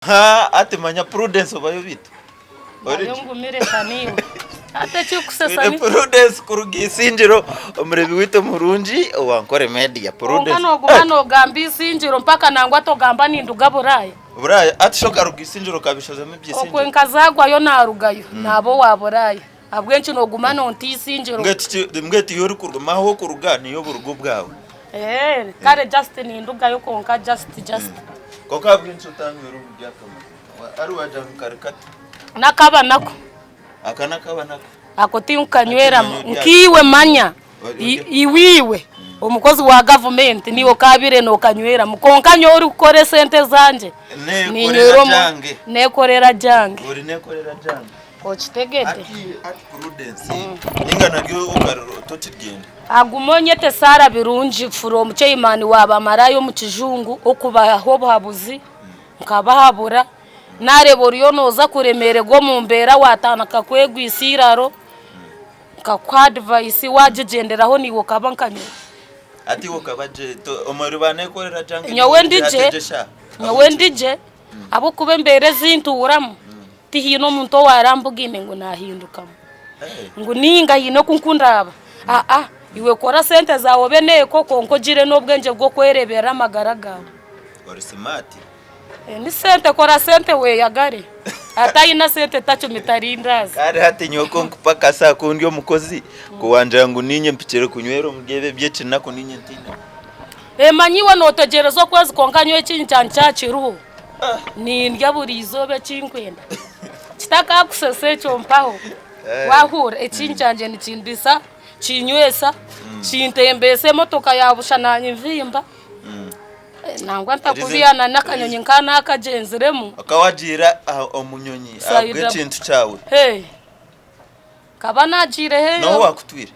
Ha ati manya Prudence obayo bitu. Bayongo mireka niyo. Ate cyukusesa ni Prudence kurugisinjiro omurebi wito murunji wankore media Prudence. Hano gambi sinjiro mpaka nangwa to gamba ninduga buraya. Buraya ati shoka rugisinjiro kabishoza mibyisinjiro. Okwenka zagwa yo narugayo nabo waburaya. Abwenci no gumana ontisinjiro. Ngeti yori kurugama ho kurugani yo burugo bwawe. Kare Justin induga yo konka just. Koka bwinshi utangiro byakama. Ari waja nkarikati. Nakaba nako. Akana kaba nako. Akoti unkanywera nkiwe manya. Iwiwe. Umukozi wa government niwo kabire no kanywera mukonka nyori ukore sente zanje. Nekorera jange. Uri nekorera jange. Ochitegede. Ati Prudence. Ingana gyo ukariro totigenda. Agumonye te Sara birunji from Chaimani waba marayo mu kijungu okuba aho babuzi nkabahabura nareboriyo noza kuremere go mu mbera watanaka kwegwisiraro ka advice wajegenderaho niwo kabankanyo ati wo kabaje to omuribane korera jange nyowe ndije abo kube mbere zinturamo tihino muntu warambugine ngo nahindukamo ngo ninga hino kunkundaba iwe kora sente zawo bene konko jire nobwenge bwo kwerebera amagaragawe ori smart ni sente kora sente we yagare atayina sente tacho mitarindaza kare hati nyoko mpaka saa kundi omukozi kuwanja ngo ninye mpicere kunywero mugebe byeci nako ninye ntina manyiwa notegerezo kwezi konkanywe ekintu cyancaciruho ni ndya buri izobe cinkwenda kitaka kusese cyo mpaho wahura ekintu cyanje ni kindisa chinywesa chintembese motoka yabushananye mvimba nangwa ntakubiyana nakanyonyi nkana akagenzeremo akawajira omunyonyi abwe kintu cyawe kaba najire he no wakutwire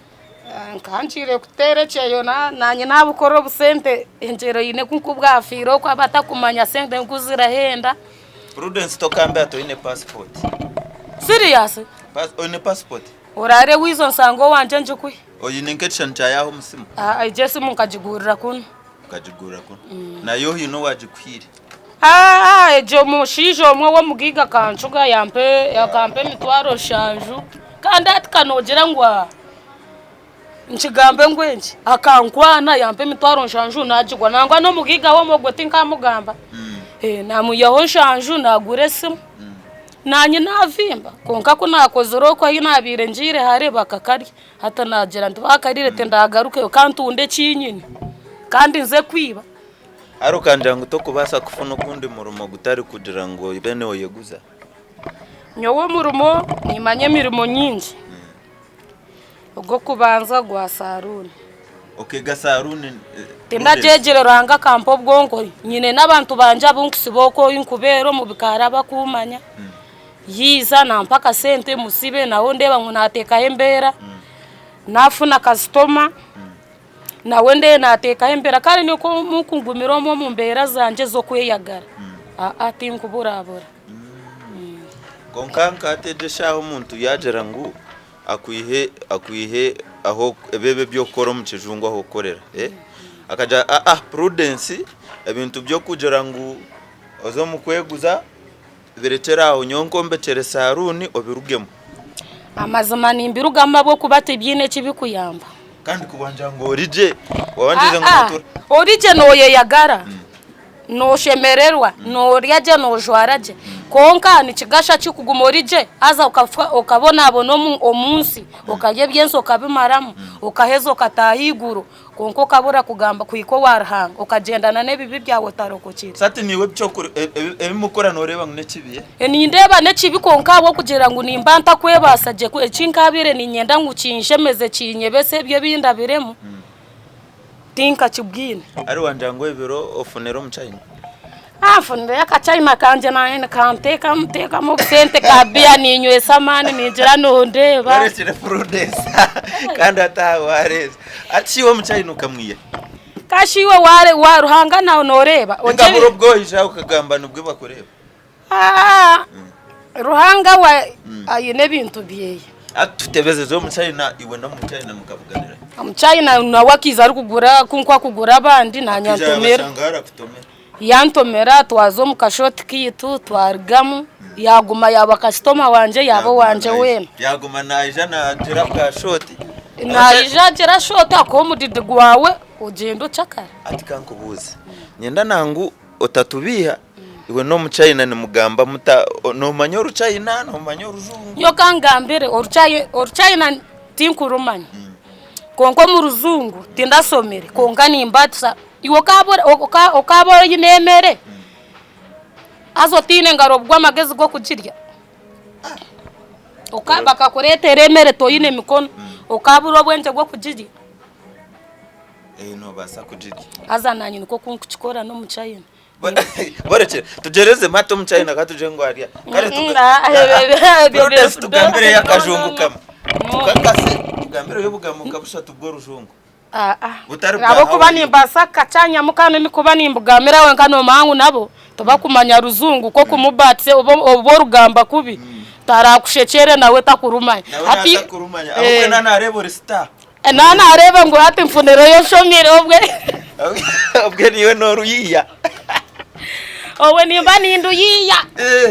nkanjire kuterecheyo nanye nabukoro busente engero yine kunkubwafiro kwa batakumanya sente nkuzira henda Prudence tokambe ato ine passport serious one passport urare wizo nsango wanje njukwi oyinenketsha nchayaho musimu jesi munkajigurira kuno na yo hino wajikwire ejo mushijo mwe wo mugiga kancuga yakampe mitwaro shanju kandi atkanogera ngwa nchigambe ngwenje akankwana yampe mitwaro shanju najigwa nangwa no mugiga wo mogweti nkamugamba namuyaho shanju nagure simu nanye navimba konka kunakozoro ko yinabire njire hare bakakari hata nagira ndibakarire tendagaruke kantunde cinyine kandi nze kwiba arukandira ngo tokubasa kufuna kundi murumo gutari kugira ngo bene oyeguza nyowe murumo nimanye mirimo nyingi ubwo kubanza gwa Saruni gasaruni tendajegere ranga kampo bwonko nyine nabantu banja bunkisiboko yinkubero mu bikara bakumanya yiza na mpaka sente musibe naho ndeba ngo nateka embera nafuna customer nawe nde nateka embera kare niko mukungumiro mu mbera zanje zo kweyagara ati nkuburabura konkanka ateje shaho umuntu yagera ngo akwihe aho ebebe byo kora mu kijungu aho korera akaja Prudence ebintu byo kugera ngo ozo mukweguza beretera aho nyonkombe tere Saruni obirugemo amazima nimbirugama bwo kubate byine kibikuyamba kandi kubanja ngo orije wabanjije ngo orije noye yagara no shemererwa no ryaje no jwaraje konka ni kigasha cyukuguma orije aza ukabona abono omunsi ukaje byenso kabimaramu ukahezo katahiguru konko kabura kugamba kuiko warhanga ukagendana nebibi byawo tarokokira sati niwe byo ebimukora noreba ngo nekibiye ni ndeba nekibi konka wo kugira ngo nimbanta kwebasaje ku ekinkabire ni nyenda ngukinshemeze kinyebese byo bindabiremo tinka kibwine ari wanjango ebiro ofunero mu China funde yakachina kanje na kanteka mteka mu sente kabia ninywe samani ninjira no ndeba baresire Prudence kandi atawareza aciwe mu China ukamwiye kashiwe waruhanga na onoreba ngaburo bwohisha ukagamba nubwo bakoreba ruhanga wa ayine bintu biye atutebeze zo mu China iwe no mu China mukavuganira mu China na wakiza ari kugura kunkwa kugura abandi na nyantomera yantomera twazo mu kashoti kitu twargamu yaguma yaba customer wanje yabo wanje wena yaguma naija na gira bwa shoti naija gira shoti ako mudidi gwawe ugenda ucakara ati kankubuze nyenda nangu otatubiha iwe no mu China ni mugamba muta no manyoru China no manyoru ruzungu yo kangambire China tinkurumanya konko mu ruzungu tindasomere konka nimbatsa iwo okabora yinemere azotine ngarobwa magezi go kugirya bakakuretera emere toyine mikono okabura obwenje bwo kugirya no basa kugirya azananye niko kunkikora no mu China Boreke tugereze mato mu China katuje ngo ariya kare tugambire yakajungu kama tukakase tugambire yobugamuka bushatu bwo rujungu abo kuba nimbasa kacanya mukano nikuba nimbugamira we nkano mangu nabo tobakumanya ruzungu ko kumubatse obo rugamba kubi tarakushekere nawe takurumanya ati takurumanya abo nana arebo star nana areba ngo ati mfunero yo shomire obwe niwe no ruyiya owe nimba nindu yiya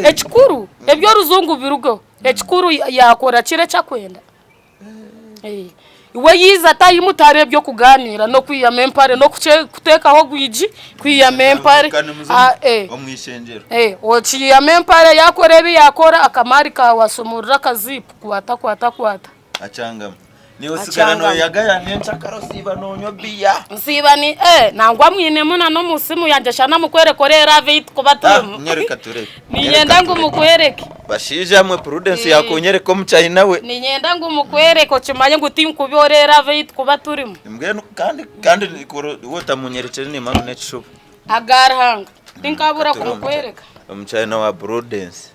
ekikuru ebyo ruzungu birugo ekikuru yakora kire cyakwenda iwe yiza tayimutare byo kuganira no kwiyamempare no kuteka aho gwiji kwiyamempare omwishengero okiyamempare yakorebi yakora akamari ka wasumurira kazipu kwata achangama ni usigarano yagaya nencha karosiba nonyo biya nsiba ni nangwa mwine muna no musimu yanje shana mukwere korera veit kubatuma nyereka tureke ninyenda ngo mukwereke bashije amwe prudence yakonyereka ko mucayi nawe ninyenda ngo mukwereke ko kimanye ngo timkubiorera veit kubaturimo mbwe kandi wota munyerekere ni manu nechuba agarhanga tinkabura kumukwereka umucayi na wa prudence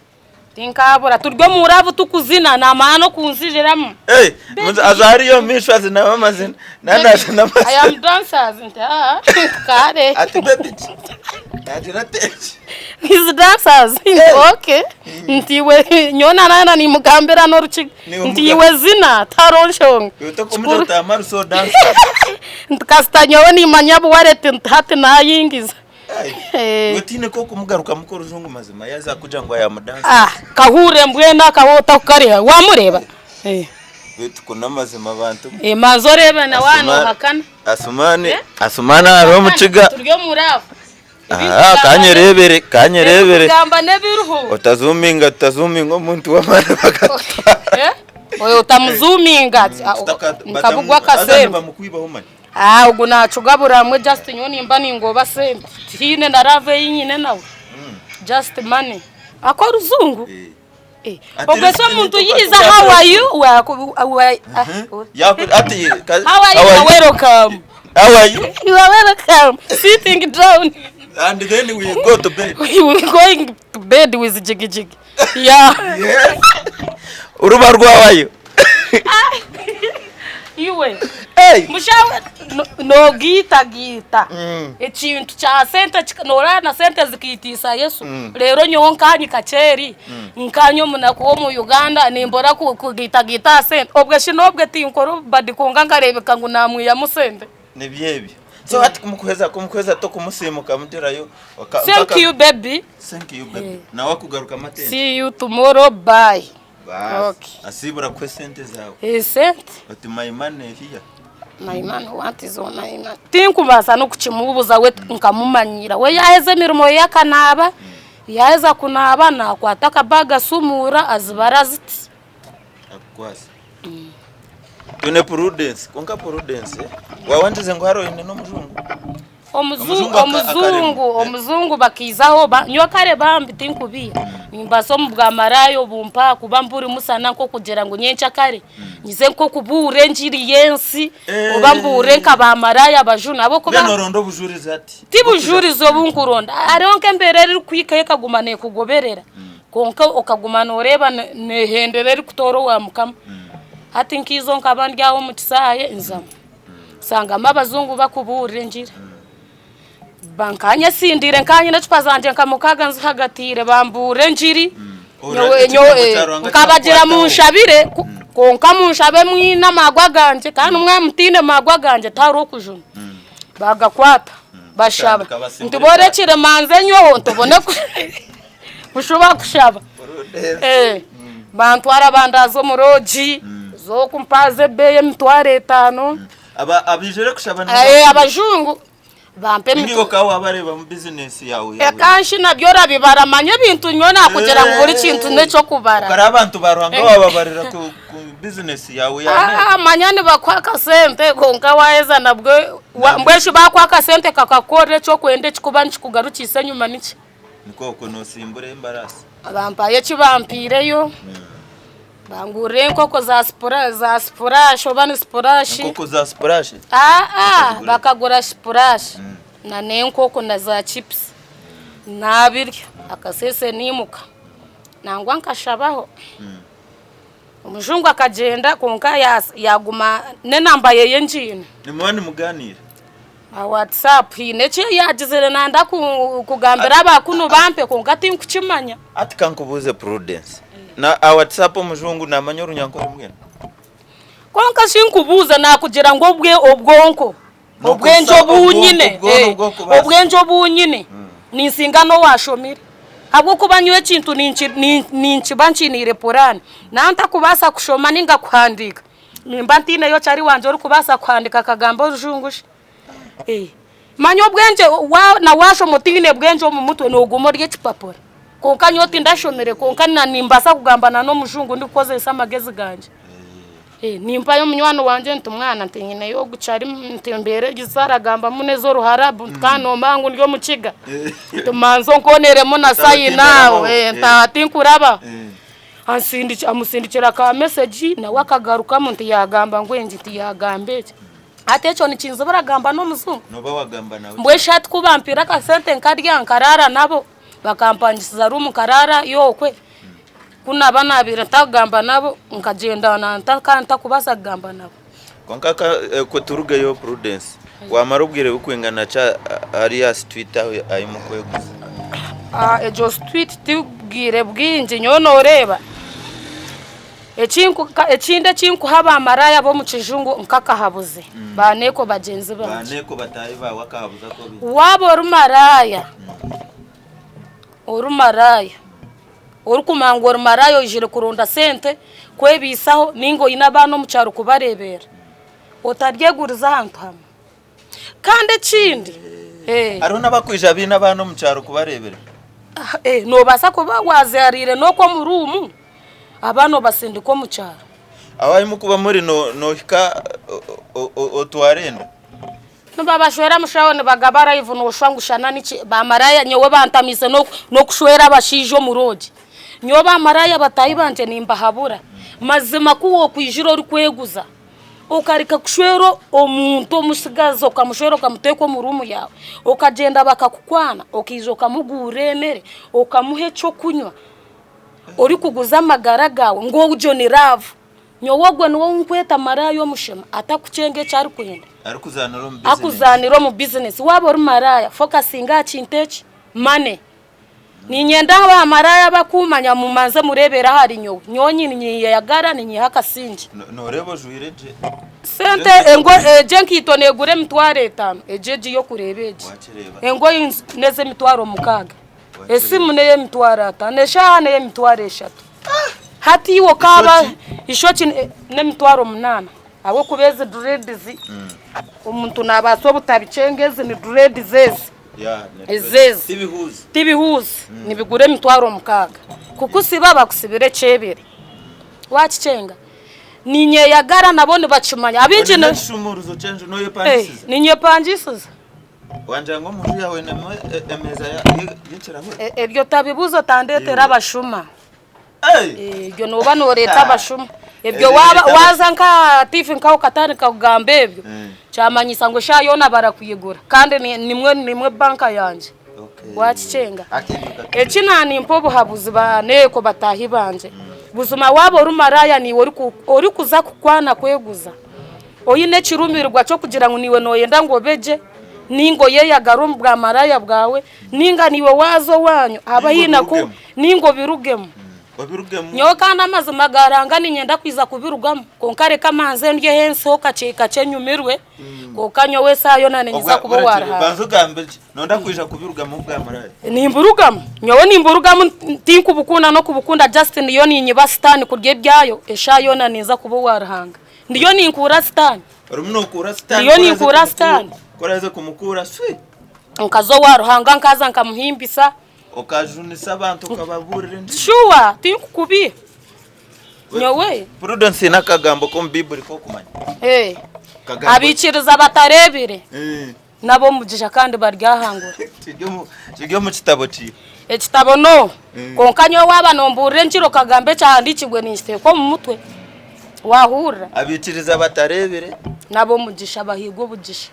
tinkabura turyo muravu tukuzina na mano kunzijiramo azari yo mishwa zina mamazina nanda zina I am dancers nta kare ati baby ati ratechi is dancers okay ntiwe nyona nana ni mugambera no ruchi ntiwe zina taronshong utakomeza tamaru so dancer nkastanyo ni manyabu warete ntati na yingiza wetine ko kumugaruka mukoro ruzungu mazima yaza kuja ngo ya mudansa kahure mbwena kabota kukariha wamureba wetu kuna mazima abantu mazoreba na wano hakana asumana aro muciga turyo muravu kanyerebere gamba nebiruho utazuminga umuntu w'amana bakata oyo utamuzuminga nkabugwa kasema bamukwiba homani ugu nachugabura mwe just nyoni mbani ngoba sente hine ndarave yinyine nawe just money akora ruzungu ogeso muntu yiza how are you ati how are you welcome you are welcome sitting down and then we go to bed we going to bed with jiggy yeah uruba rwawayo iwe mushawe no gita ekintu cha sente nora na sente zikitisa Yesu rero nyonkanyi kaceri nkanyo munako mu Uganda nimbora kugita sente obwe shinobwe tinkoro badikonga ngarebeka ngo namwe ya musende nebyebi so ati kumukweza to kumusimuka mudirayo thank you baby na wakugaruka matende see you tomorrow bye okay asibura kwe sente zawe sente ati my money here my man what is on my man tinkubaza no kukimubuza we nkamumanyira we yaheze mirimo yakanaba yaheza kunaba na kwataka baga sumura azibaraziti akwasa tune prudence konka prudence wawandize ngo haro ine no omuzungu bakizaho nyokare bambi tinkubiya nimbaso mubwa marayo bumpa kuba mburi musana nko kugera ngo nyencha kare nyize nko kubure njiri yensi obambure nkabamaraya abajuna abo kuba benorondo bujuriza ati tibujurizo bunkuronda aronke mberere kwikaye kagumane kugoberera konka okagumana oreba nehenderere kutoro wa mukama ati nkizo nkabandyaho mutisaye inzama sanga mabazungu bakubure njira bankanya sindire nkanye nacupa zanje nkamukaga nzihagatire bambure njiri nkabagira mu nshabire konka mu nshabe mwina magwa ganje kandi umwe mutinde magwa ganje taro kujuna bagakwata bashaba ntuborekire manze nyoho ntubone ushobora kushaba bantwara bandazo muroji zo kumpaze beye mitware 5 abijere kushaba abajungu bampe niyo kawo abareba mu business yawe kanshi nabyo rabibaramanye bintu nyona kugira ngo buri kintu neco kubara kara abantu baruhanga bababarira ku business yawe amanyane bakwaka sente konka waheza nabwo mbweshi bakwaka sente kakakore cyo kwende kikuba nchikugarukise nyuma niki niko kono simbure embarasi abampaye kibampireyo bangure nkoko za splash obani splash nkoko za splash bakagura splash na nenkoko na za chips nabiryo akasese nimuka nangwa nkashabaho umujungu akagenda konka yaguma nenambaye yenjine nimwani muganira WhatsApp inece yagizere nanda kugambira abakuno bampe konka tinkukimanya ati kankubuze Prudence na WhatsApp umujungu namanyoro nyankora mwene konka sinkubuza nakugira ngo obwonko obwenjo bunyine obwenjo bunyine ninsingano washomire habwo kubanywe kintu ninchi banchinire porani nanta kubasa kushoma ninga kwandika nimba ntine yo cyari wanje uri kubasa kwandika kagambo rujungushe manyo bwenje na washo mutine bwenje mu mutwe no gumo rye kipapura konka nyoti ndashomere konka nimbasa kugambana no mujungu ndikoze samagezi ganje nimba yo munywano wanje ntumwana ntinyine yo gucari ntembere gizaragamba munezo ruharabu kano mangu ndyo mukiga tumanzo nkoneremo na sayi nawe ntatinkuraba amusindikira ka message na wakagaruka mu ntiyagamba ngwenje ntiyagambe atecho nikinzo baragamba no muzungu noba wagamba nawe mbwe shati kubampira ka sente nkarya nkarara nabo bakampangisiza rumu karara yokwe kuna bana biratagamba nabo nkagenda nanta kubasa gamba nabo konkaka kuturuge yo Prudence wamarubwire ukwengana cha Arias Twitter ayimukweguza ejo tweet tubwire bwinje nyono oreba echinde chinku haba maraya bo mukijungu nkaka habuze baneko bagenzi banje baneko batayi ba wakahabuza ko wabo orumaraya orukumangora marayo ijire kurunda sente kwebisaho ningo inabano mucyaro kubarebera otaryeguriza hantu hamwe kandi kindi arona bakwija bina bano mucyaro kubarebera no basa kuba wazarire noko mu rumu abano basindiko mucyaro abayi mukuba muri no hika otwareno babashwera mushawone bagabara ivuno ushwangushana niki bamaraya nyewe bantamise no kushwera bashijo muroji nyo bamaraya batayi banje nimba habura mazima kuwo kwijiro rikweguza ukarika kushwero omuntu musigazo kamushwero kamuteko mu rumu yawe ukagenda bakakukwana ukizoka muguremere ukamuhe cyo kunywa uri kuguza amagara gawe ngo ujoni ravu nyowogwe no nkweta marayo mushema atakucenge cyari kwenda akuzaniro mu business wabo uri maraya focusinga chintechi money ni nyenda ba maraya bakumanya mu manze murebera hari nyonyi ni yagara ni haka sinji norebo juireje sente engo jenkito negure mitware 5 ejeji yo kurebeje engo neze mitwaro mukaga esimu neye mitware 5 neshane ye mitware 3 hati iwo kaba ishochi ne mitwaro 8 abo kubeze dreads umuntu nabaso butabicengeze ni dreads zeze tibihuzi nibigure mitwaro mukaga kuko siba bakusibire cebere wakicenga ninye yagara nabone bacimanya abinje na shumuruzo cenje no yepangisiza ninye pangisiza wanje ngo muri yawe emeza yiciraho ebyo tabibuzo tandetera abashuma ibyo noba no leta abashuma ebyo waza nka tifi nkaho katani kagambe ebyo cyamanyisa ngo sha yona barakuyigura kandi nimwe banka yanje wakicenga ekinani impobo habuzi baneko batahi banje buzuma wabo rumaraya ni ori kuza kukwana kweguza oyine kirumirwa cyo kugira ngo niwe noyenda ngo beje ningo ye yagarum bwa maraya bwawe ninga niwe wazo wanyu abahina ku ningo birugemo nyokana amazi magaranga ni nyenda kwiza kubirugamo konkare kamanze ndye henso kaceka cenyumirwe gokanyo wese ayo nanenyiza kubo waraha banzugambe nonda kwija kubirugamo bwa maraya nimburugamo nyowe nimburugamo tinkubukunda no kubukunda Justin yo ninyiba Stan kurye byayo eshayo nanenza kubo warahanga ndiyo ninkura Stan urumno kura Stan ndiyo ninkura Stan koraze kumukura swi nkazo waruhanga nkaza nkamuhimbisa okajunisa abantu kababurire shuwa tinkukubi nyowe Prudence nakagambo ko mbiburi ko kumanya abikiriza batarebire nabo mugisha kandi baryahangura kigyo mu kitabo cyo ekitabo no konkanyo waba nomburire njiro kagambe cyandikirwe niste ko mu mutwe wahura abikiriza batarebire nabo mugisha bahigo bugisha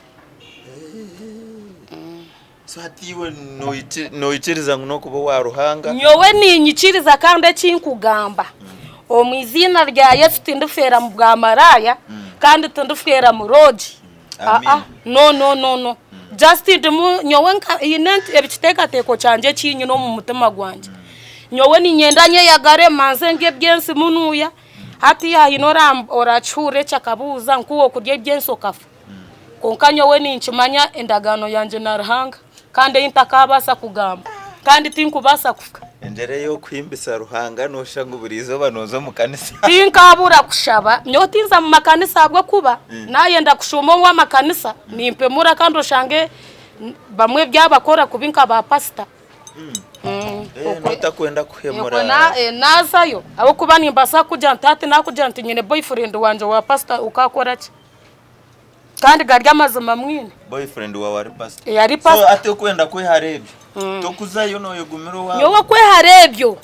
so hatiwe no ikiriza no kuba waruhanga nyowe ninyikiriza kandi kinkugamba omwizina rya Yesu tindufera mu bwa maraya kandi tindufera mu roji no just nyowe inent ebiteka teko canje kinyi no mu mutima gwanje nyowe ni nyendanye yagare manze nge byensi munuya hati ya hinora orachure cyakabuza nkuwo kurye byenso kafa konka nyowe ni nchimanya endagano yanje narahanga kandi intakabasa kugamba kandi tinkubasa kufa endere yo kwimbisa ruhanga no shanga uburizo banozo mu kanisa tinkabura kushaba nyotinza mu makanisa abwo kuba nayenda kushumo wa makanisa nimpemura kandi oshange bamwe byabakora kubinka ba pastor nota kwenda kuhemura nazayo abo kuba nimbasa kujya ntati nakujya ntinyene boyfriend wanje wa pastor ukakora ki kandi garya mazima mwine boyfriend wa wari pastor yari pastor so ate kwenda kweharebyo tokuzayo no yegumiro wa yowe kweharebyo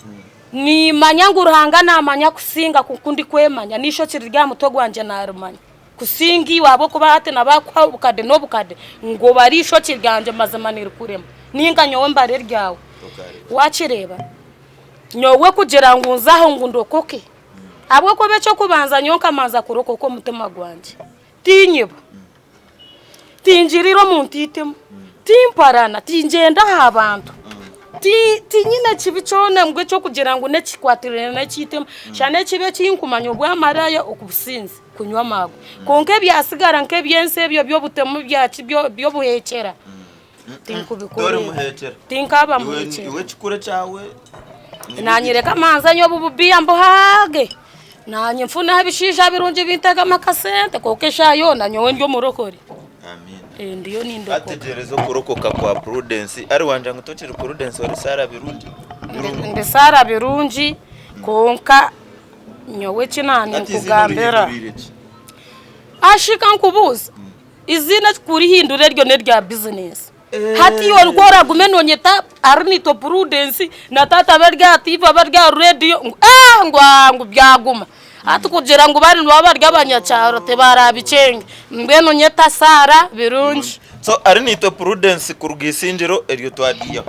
ni manyangu ruhanga na manya kusinga kukundi kwemanya nisho kirirya mutwe gwanje narumanya kusingi wabo kuba hate nabakwa bukade no bukade ngo barisho kiryanje mazima nirikurema ninga nyowe mbare ryawe wakireba nyowe kugira ngo nzaho ngundokoke abwo ko becho kubanza nyonka manza kurokoko mutima gwanje tinyibo tinjiriro muntitemo timparana tinjenda habantu tinyina kibicone mbwe cyo kugira ngo ne kikwatirene na kitema cyane kibe kinkumanyo bwa maraya okubusinzi kunywa mago konke byasigara nke byense byo butemu byaci byo buhekera tinkubikore muhekera tinkaba muhekera iwe kikure cyawe nanyereka manza nyo bububiya mbo hage nanye mfuna habishisha birunje bintega makasente koke shayo nanyo ndyo murokori ndiyo nindo ategerezo kurokoka kwa Prudence ari wanje ngutokira Prudence wari Sara birunji ndi Sara birunji konka nyowe kinani kugambera ashika nkubuza izina kuri hindure ryo ne rya business hati yo rwora gumenonyeta arnito Prudence na tata barya tiva barya radio ngwangu byaguma hati kugira ngo bari babarya abanyacyaro te barabicenge mbeno nyeta Sara birunji so arnito Prudence kurugisingiro eryo twadiya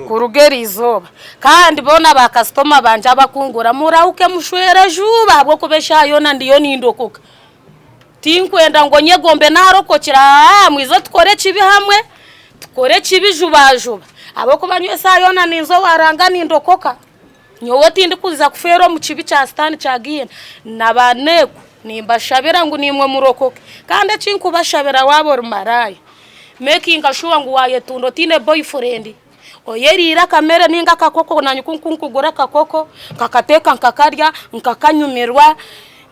kurugerizo kandi bona ba customer banje abakungura murauke mushwera juba bwo kubesha yona ndiyo nindokoka tinkwenda ngo nyegombe narokokira mwizo tukore kibi hamwe tukore kibi juba abo kubanywe sa yona ninzo waranga nindokoka nyowe tindi kuza kufero mu kibi cha Stan cyagiye nabaneku nimbashabira ngo nimwe murokoke kandi cinkubashabira wabo rumaraya making sure ngo wayetundo tine boyfriend oyerira kamera ninga kakoko nanyukunkugura kakoko kakateka nkakarya nkakanyumirwa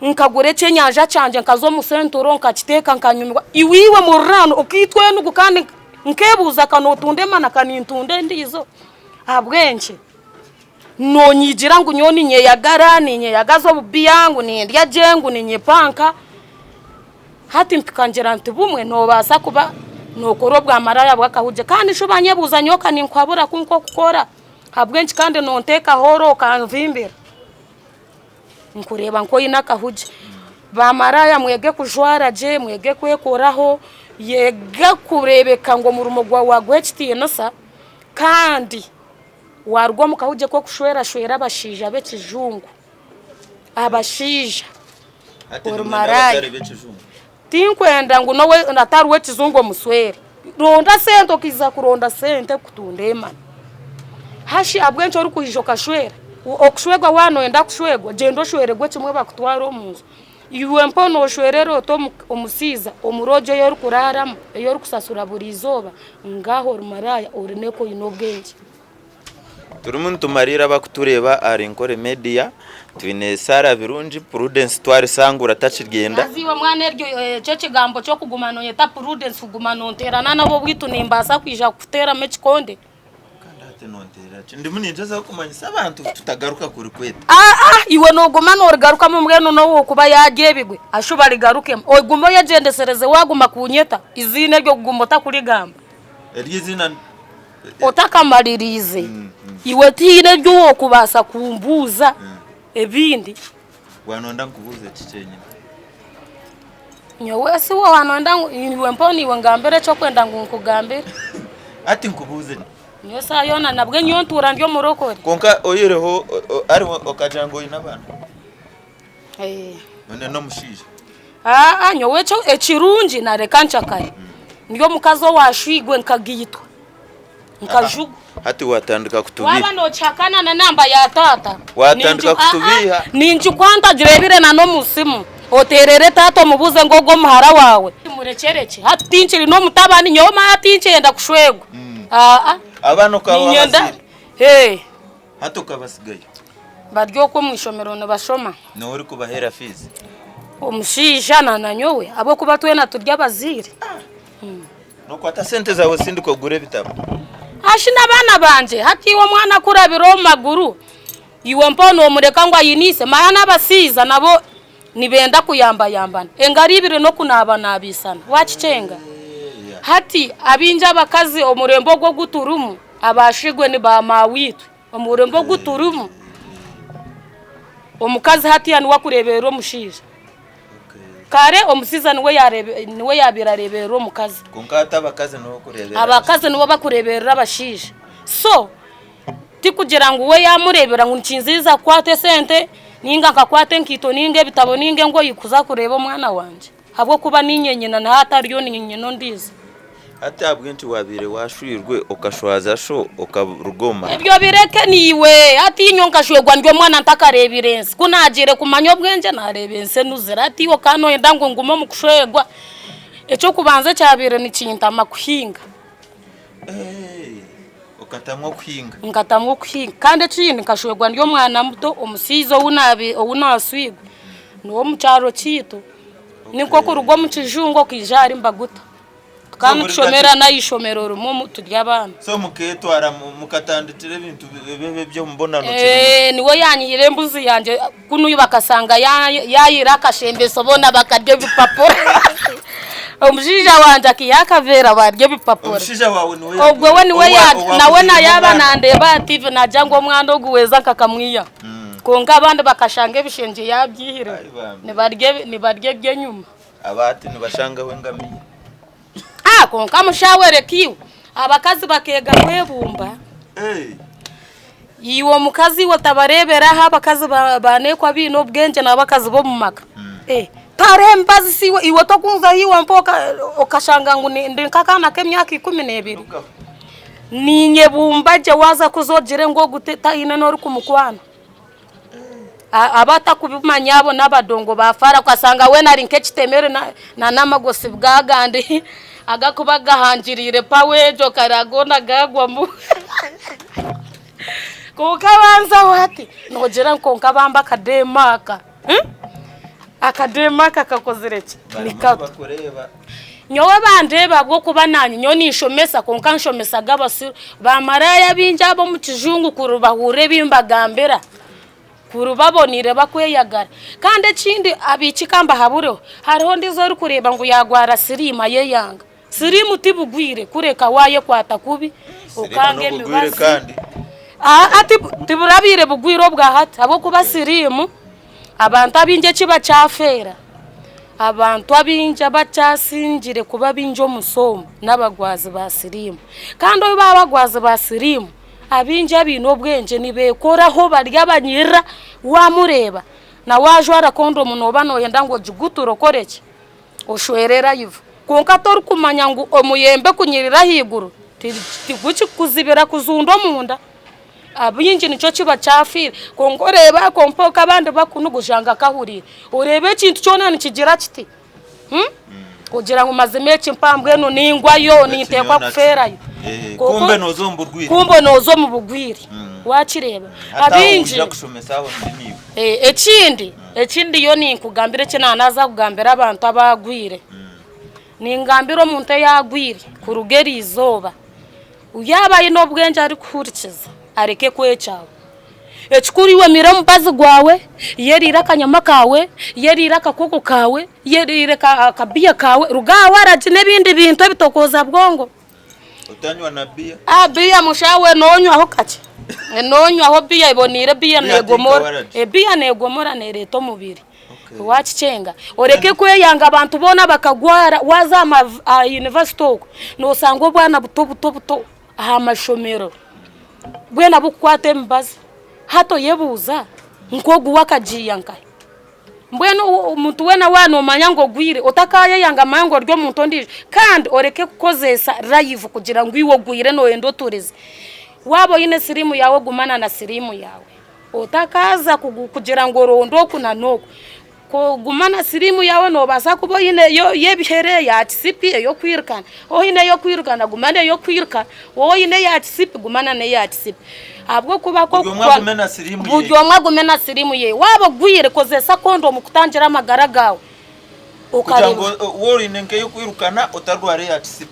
nkagure cyenyanja canje nkazo musenturo nkakiteka nkanyumirwa iwiwe murano ukitwe nuko kandi nkebuza kanotunde mana kanintunde ndizo abwenje nonyigira ngo nyoni nye yagara ni nye yagazo bubiyangu ni ndya jengu ni nye panka hati mpikanjera ntibumwe no basa kuba no korobwa maraya bwakahuje kandi shobanye buza nyoka ni nkwabura kunko kukora habwenje kandi no nteka horo kanvimbira nkureba nko ina kahuje ba maraya mwege kujwara je mwege kwekoraho yega kurebeka ngo murumo gwa wagwechitiye nosa kandi warwo mukahuje ko kushwera abashija bekijungu abashija urmaraya tinkwenda ngo nowe natari wekizungu muswere ronda sento kiza kuronda sente kutundema hashi abwencho uri kuhishoka shwera okushwegwa wano enda kushwegwa jendo shweregwe kimwe bakutwara omunzu iwe mpono oshwerero to umusiza omurojo yo kuraramo yo kusasura buri izoba ngaho rumaraya urineko inobwenge turi muntu marira bakutureba ari inkore media twine Sara Birungi Prudence twari sangura tachigenda aziwa mwana eryo cyo kigambo cyo kugumana yeta Prudence kugumana onterana nabo bwitu nimbasa kwija kutera mechikonde ndi muninjaza kumanyisa abantu tutagaruka kuri kweta iwe no gumana origaruka mu mweno no kuba yagebigwe ashuba rigaruke ogumo yagendesereze waguma kunyeta izine ryo kugumota kuri gamba eryizina otakamaririze iwe tine ryo kubasa kumbuza ebindi wanonda nkubuze kicenye nyowe si wo wanonda iwe mponi iwe ngambere cyo kwenda nkugambere ati nkubuze nyosa yona nabwe nyontura ndyo murokore konka oyireho ari okajango inabana none no mushije nyowe cyo ekirungi na rekancha kai ndyo mukazo washigwe nkagiyitwa nkajugu hati watandika kutubiha waba no chakana na namba ya tata watandika kutubiha ninji kwanta jirebire na no musimu oterere tato mubuze ngogo muhara wawe murechereke hatinchiri no mutabani nyoma hatinche yenda kushwegwa abano kabasigaye hato kabasigaye baryo ko mwishomero ne bashoma no uri kubahera fizi omushisha na nyowe abo kuba twena turya bazire no kwata sente zawe sindi ko gure bitabo ashina bana banje hati wo mwana kurabiro maguru iwe mpono mureka ngo ayinise mana basiza nabo nibenda kuyamba yambana engaribire no kunaba nabisana wachicenga hati abinja bakazi omurembo gwo guturumu abashigwe ni ba mawitu omurembo guturumu omukazi hati yani wakurebera omushije kare omusiza niwe yabirarebera omukazi konkata abakazi no kurebera abakazi nibo bakurebera abashije so tikugira ngo we yamurebera ngo nkinziza kwate sente ninga kakwate nkito ninge bitabo ninge ngo yikuza kureba omwana wanje habwo kuba ninyenyina na hatariyo ninyenyino ndiza ati abwinti wabire washwirwe okashwaza sho okarugoma ebyo bireke niwe ati nyonka shwegwa ndyo mwana ntakarebirense kunagire kumanyo bwenje narebense nuzira ati wo kano yenda ngo ngumo mukushwegwa echo kubanze cyabire ni kinta makuhinga okatamwo kuhinga ngatamwo kuhinga kandi chini kashwegwa ndyo mwana muto omusizo unaswigwa no mucharo chito niko kurugo mu kijungo kijari mbaguta kandi tushomera nayishomero rumu turya abana so muketwara mukatanditire ibintu bebe byo mbona no niwe yanyire mbuzi yanje kunuyu bakasanga yayira kashembe sobona bakarye bipapuro omujija wanje akiyakavera barye bipapuro omujija wawe niwe obwo we niwe nawe nayaba nandeba TV najango mwando oguweza kakamwiya konga abandi bakashanga ebishenje yabyihire nibarye byenyuma abati nibashanga wengamiye konka mushawere kiwe abakazi bakega kwebumba iwo mukazi watabarebera ha abakazi banekwa bino bwenge nabakazi bo mumaka tarembazi siwe iwo tokunza hiwa mpoka okashanga ngo ndinkakana kemyaka 12 ninye bumbaje waza kuzogire ngo guteta ine no rukumukwana abata kubimanyabo nabadongo bafara kwasanga we nari nkechitemere na namagosi bwagandi agakuba gahanjirire pawejo karagona gagwa mu kukabanza wati nogera nkonka bamba kademaka akademaka kakozereke nikato nyowe bandeba bwo kuba nanyi nyo nishomesa konka nshomesa gabasiru bamaraya binjabo mu kijungu kurubahure bimbagambera kurubabonire bakweyagara kandi kindi abikikamba habureho hariho ndizo rukureba ngo yagwara sirima ye yanga sirimu tibugwire kureka waye kwata kubi ukange mibazi ati tiburabire bugwiro bwa hati abo kuba sirimu abantu abinje kiba cyafera abantu abinje bacyasingire kuba binjo musomo n'abagwazi ba sirimu kandi oyo babagwazi ba sirimu abinje bino bwenje nibekoraho barya banyira wamureba na wajwara kondo munoba no yenda ngo juguturo koreke oshwerera yivu konka tori kumanya ngo omuyembe kunyirira higuru tiguchi kuzibera kuzundo munda abinji nico kiba cyafira kongo reba kompoka abandi bakunu gushanga kahurira urebe ikintu cyona nikigira kiti kugira ngo mazime cimpambwe no ningwayo nitekwa kuferayo kumbe nozo mburwiri kumbe nozo mu bugwiri wakireba abinji ekindi yo ni kugambira kinanaza kugambira abantu abagwire ni ngambiro muntu yagwire ku rugeri izoba uyabaye no bwenge ari kurikiza areke kwecawe ekikuriwe mira mubazi gwawe yerira kanyama kawe yerira kakoko kawe yerira kabiya kawe rugawa araje nebindi bintu bitokoza bwongo utanywa na bia bia mushawe nonywa aho kace nonywa aho bia ibonire bia negomora bia negomora nereto mubiri wachicenga oreke kweyanga abantu bona bakagwara wazama university no sango bwana buto aha mashomero bwena bukwate mbazi hato yebuza nkogu wakajiyanka mbwena umuntu wena wano manyango gwire otakaye yanga manyango ryo muntu ndije kandi oreke kukozesa live kugira ngo iwo gwire no endo tureze wabo yine sirimu yawe gumana na sirimu yawe otakaza kugira ngo rondo kuna noko ko gumana sirimu yawe no basa kubo yine yo yebihere ya tisipi yo kwirukana yine yo kwirukana gumane yo kwirukana yine ya tisipi gumana ne ya tisipi abwo kuba ko buryo mwagumena sirimu ye wabo gwire kozesa kondo mukutangira amagara gawe ukareba wori nenke yo kwirukana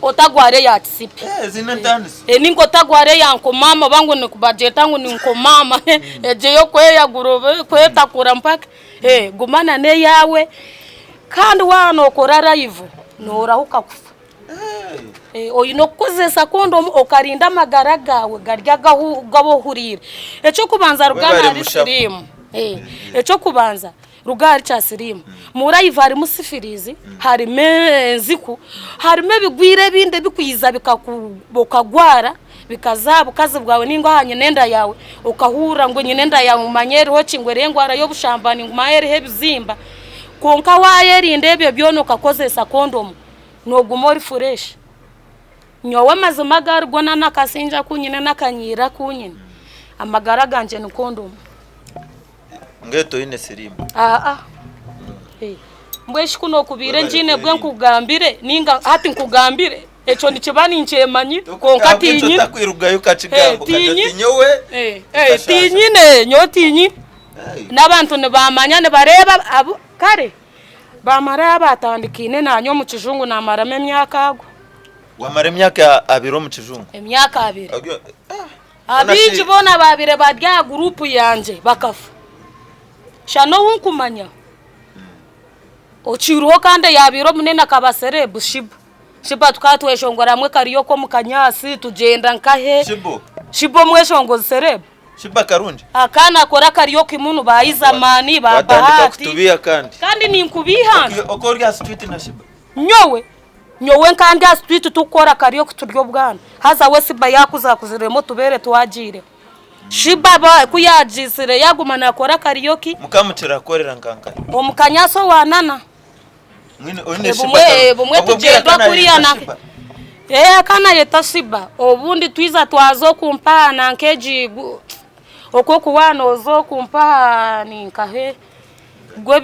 otagware ya tisipi zinentandisi ningo tagware yanko mama bangu ni kubajeta ngo ninko mama eje yo kweya gurobe kwetakura mpaka gumana ne yawe kandi wano korara ivu norahuka kufa oyino kozesa kondo okarinda magara gawe garya gabohurira eco kubanza rugana ari sirimu eco kubanza rugari cha sirimu murayivari musifirizi hari menziku hari mebigwire binde bikwiza bikakubokagwara bikazabu kazi bwawe ningo hanye nenda yawe ukahura ngo nyinenda yawe manyeri ho cingwere ngwara yo bushambani ngumayeri hebizimba konka wayerinde ebyo byono kakozesa kondomu no gumori fresh nyowe mazima garugona nakasinja kunyine nakanyira kunyine amagara ganje ni kondomu ngeto ine sirimu mbweshi kuno kubire njine bwe nkugambire ninga hati nkugambire eco nikibani ncemanyi konka tinyi takwirugayo kacigambo katinyowe tinyine nyotinyi nabantu ne bamanya ne bareba abo kare bamara batandikine nanyo mu kijungu namarame emyaka ago wamara emyaka abiro mu kijungu emyaka abiro abinji bona babire badya group yanje bakafa shano wunkumanya ochiruho kande yabiro munena kabasere shiba tukatweshongora mwe kariyo ko mukanyasi tugenda nkahe shibo mweshongo serebo shiba karundi akana kora kariyo kimunu bayizamani babahati kandi ninkubihana okorya street na shiba nyowe kandi a street tukora kariyo kuturyo bwana haza we siba yakuza kuziremo tubere twagire shiba ba kuyajisire yagumana kora kariyoki mukamutira korera nkanka omukanyaso wanana mwine one shiba bumwe tugenda kuriyana akana yeta shiba obundi twiza twazo kumpana nkeji oko kuwano zo kumpani nkahe gwe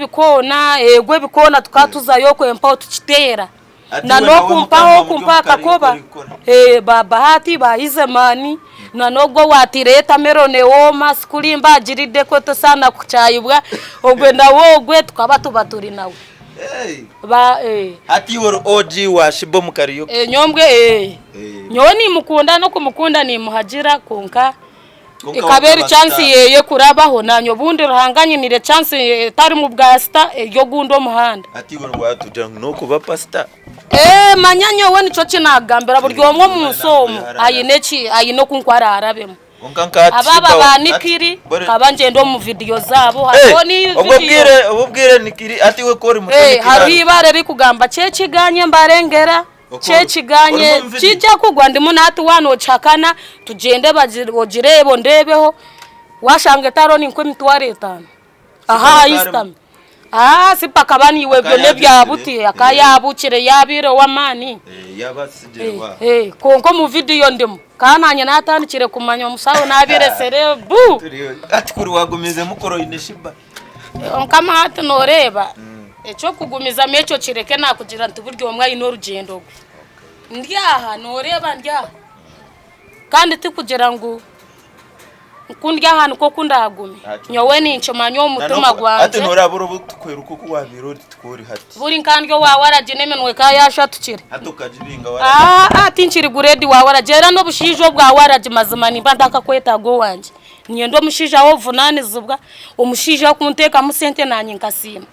bikona tukatuza yoko empa tukitera na no kumpa kakoba babahati bayizemani na nogo watireta merone woma skulimba jiride ko to sana kuchayibwa ogwenda wogwe tukaba tubaturi nawe hati wor oji wa shibo mukariyo nyombwe nyoni mukunda no kumukunda ni muhajira konka ikaberi chance yeye kurabaho nanyo bundi ruhanganye nire chance tari mu bwasta yo gundo muhanda hati wor watuja no kuba pasta manyanyo we nico kinagambira buryo omwe mu nsomo ayino kunkwara arabemo ababa banikiri kabanje ndo mu video zabo haroni ububwire nikiri ati we kori mutoni hari ibare bikugamba ceciganye mbarengera ceciganye cija kugwa ndimo nati wano chakana tugende bagirebo ndebeho washange taroni nkwe mitware 5 istam sipaka bani webyo nebyabuti akayabukire yabire wamani yabasijewa konko mu video ndimo kananye natandikire kumanya umusawo nabire serebu ati kuri wagumize mukoro ineshiba nkama hati noreba eco kugumiza meco kireke nakugira ntuburyo umwe ino rugendo ndyaha noreba ndyaha kandi tikugira ngo kundya hano ko kundagumi nyowe nincomanyo umutima gwanje ati noraburo bukweruka ko wabirori tukuri hati buri nkandyo wawe araginemenwe ka yashatukire atukajibinga wara ati nkiri guredi wawe aragera no bushijo bwa waraje mazima nimba ndaka kweta go wanje nyendo mushija wo vunanizubwa umushija wo kunteka musente nanye nkasima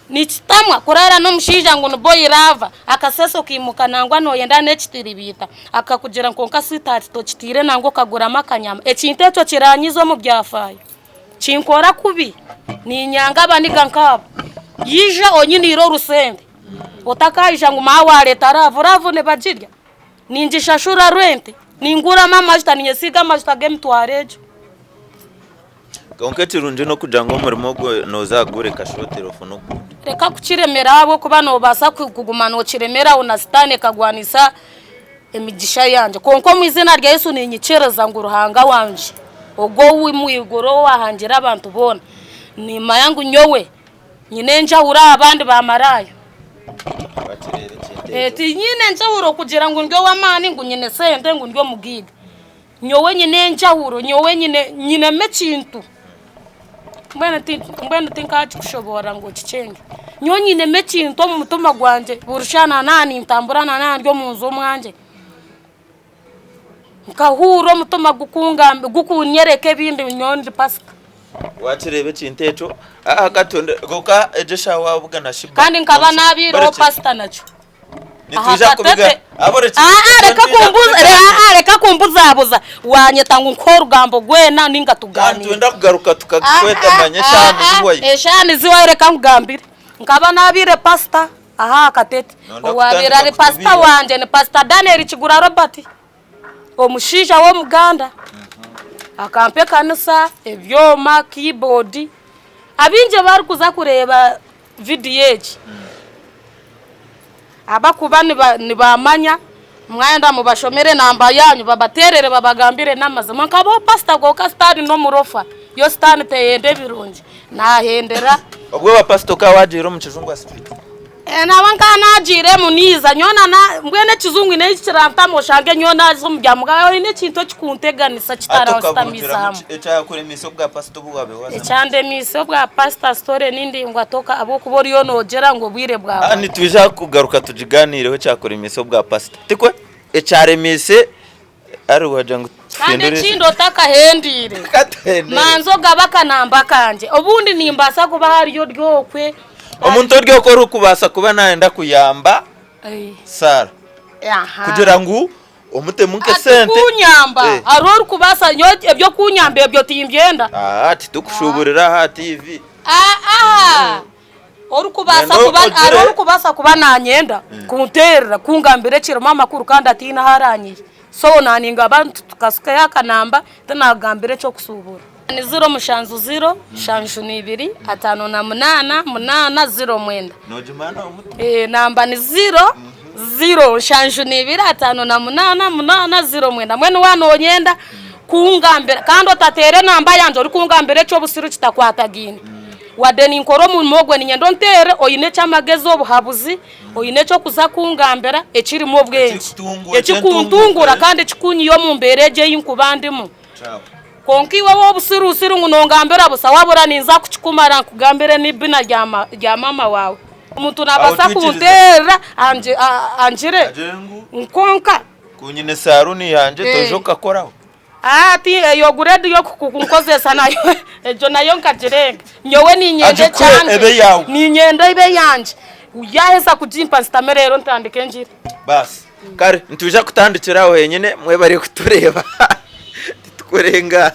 nichitamwa kurara no mushija ngo boy rava akaseso kimuka nangwa no yenda nechitiribita akakugira nkonka sitati to chitire nango kagura makanyama echintecho kiranyizo mu byafayo chinkora kubi ni nyanga baniga nkabo yija onyiniro rusende otakaija ngo mawale taravu ne bajirya ninjishashura rwente ningura mama jitaniye siga majita mtwarejo onketi runje no kujango murimo nozagure kashotero fono reka kuchiremera abo kuba no basa kugumana okiremera unasitane kagwanisa emigisha yanje konko mu izina rya Yesu ninyicereza ngo ruhanga wanje ogo wimwigoro wahangira abantu bona nima yangu nyowe nyine njahura abandi bamarayo eti nyine njahuro kugira ngo ndyo wamani ngo nyine sente ngo ndyo mugiga nyowe nyine njahuro nyowe nyine mecintu mbene tinkachi kushobora ngo kicenge nyonyine mecinto mu mutuma gwanje burushana nani ntamburana nani ryo munzo mwanje nkahuro mutuma gukungambe gukunyereke bindi nyondi pasika watirebe cintecho akatonde goka ejesha wabuga nashiba kandi nkaba nabiro pasta nacho nituja kubiga abore reka kumbuza abuza wanyetangu nkorugambo gwena ninga tugani twenda kugaruka tukakweta manyeshani ziwaye eshani ziwaye reka ngambire nkaba nabire pasta akatete wabira ari pasta wanje ni pasta Daniel Kigura Robert omushija wo muganda akampe kanisa ebyoma keyboard abinje bari kuza kureba video abakuba nibamanya mwenda mubashomere namba yanyu babaterere babagambire namazima nkabo pastor go kastari no murofa yo stand teyende birungi nahendera obwo ba pastor ka wajiro mu kizungu street na wanka najire muniza nyona na mbwene kizungu ine kiranta mo shange nyona zo mujyamuga ine kinto kikunteganisa kitara stamisa echa kure miso bwa pastor buwabe waza echande miso bwa pastor story nindi ngatoka abo kubori yo nogera ngo bwire bwa ni tuja kugaruka tujiganireho cyakora miso bwa pastor tikwe echare mise ari waje ngo kandi chindo taka hendire manzo gabaka namba kanje obundi nimbasa kuba hari yo ryokwe omuntu ryo ko rukubasa kuba naenda kuyamba sara kugira ngo umutemuke sente kunyamba aroro kubasa nyo ebyo kunyamba ebyo timbyenda ati tukushuburira ha TV aroro kubasa kuba nanyenda kunterera kungambire kiroma amakuru kandi atina haranyiye so naninga abantu tukasuka yakanamba tanagambire cyo kusubura ni 0 mushanzu 0 shanju ni 2 5 na 8 8 0 mwenda nojimana umuti namba ni 0 shanju ni 2 5 na 8 8 0 mwenda mwene wanonyenda kungambira kandi otatere namba yanje uri kungambire cyo busiru kitakwatagini wadeni nkoro mu mogwe ni nyendo ntere oyine cyamagezo buhabuzi oyine cyo kuza kungambira ekiri mu bwenge ekikuntungura kandi kikunyi yo mu mbereje yinkubandimo konki wowe busiru ngunongambira busa wabura ninza kuchikumara kugambire nibina rya mama wawe umuntu nabasa kuntera anjire nkonka kunyine saruni yanje tojoka koraho ati yo guredi yo kukunkozesa nayo ejo nayo nkajirenga nyowe ni nyende cyane ni nyende ibe yanje uyaheza kujimpa stamerero ntandike njire bas kare ntuje kutandikiraho yenyine mwe bari kutureba kurenga